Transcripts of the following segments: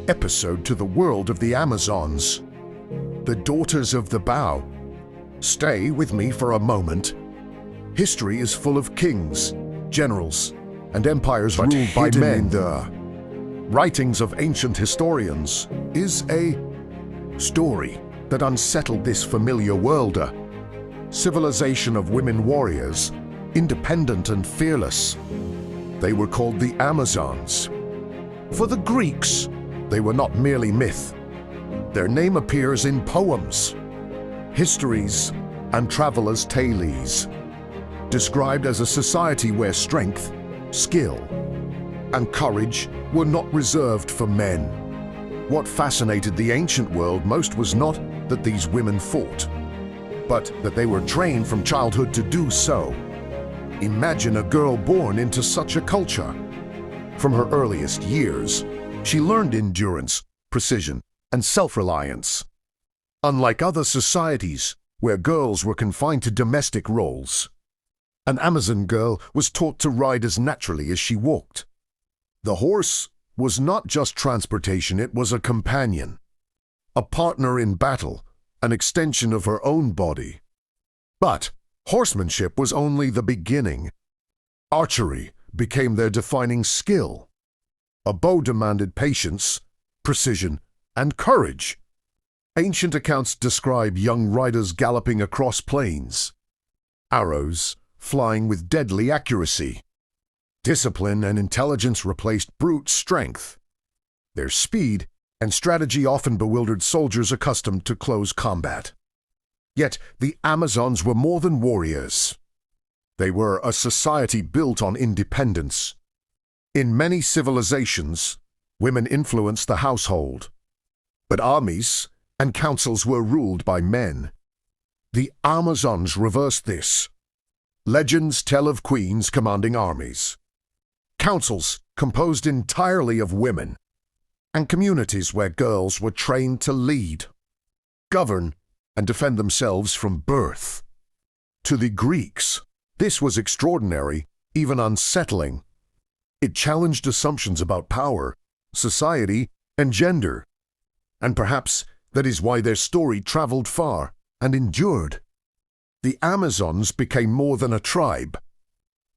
episode to the world of the Amazons, the daughters of the bough. Stay with me for a moment. History is full of kings, generals, and empires ruled by men. In the writings of ancient historians is a story that unsettled this familiar world, a civilization of women warriors, independent and fearless. They were called the Amazons. For the Greeks, they were not merely myth. Their name appears in poems, histories, and travelers' tales, described as a society where strength, skill, and courage were not reserved for men. What fascinated the ancient world most was not that these women fought, but that they were trained from childhood to do so. Imagine a girl born into such a culture. From her earliest years, she learned endurance, precision, and self-reliance. Unlike other societies, where girls were confined to domestic roles, an Amazon girl was taught to ride as naturally as she walked. The horse was not just transportation, it was a companion, a partner in battle, an extension of her own body. But horsemanship was only the beginning. Archery became their defining skill. A bow demanded patience, precision, and courage. Ancient accounts describe young riders galloping across plains, arrows flying with deadly accuracy. Discipline and intelligence replaced brute strength. Their speed and strategy often bewildered soldiers accustomed to close combat. Yet the Amazons were more than warriors. They were a society built on independence. In many civilizations, women influenced the household, but armies and councils were ruled by men. The Amazons reversed this. Legends tell of queens commanding armies, councils composed entirely of women, and communities where girls were trained to lead, govern, and defend themselves from birth. To the Greeks, this was extraordinary, even unsettling. It challenged assumptions about power, society, and gender. And perhaps that is why their story traveled far and endured. The Amazons became more than a tribe.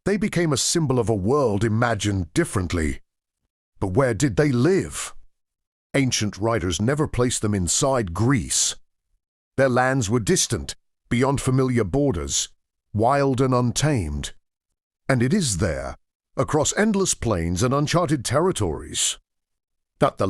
They became a symbol of a world imagined differently. But where did they live? Ancient writers never placed them inside Greece. Their lands were distant, beyond familiar borders, wild and untamed. And it is there, across endless plains and uncharted territories, that the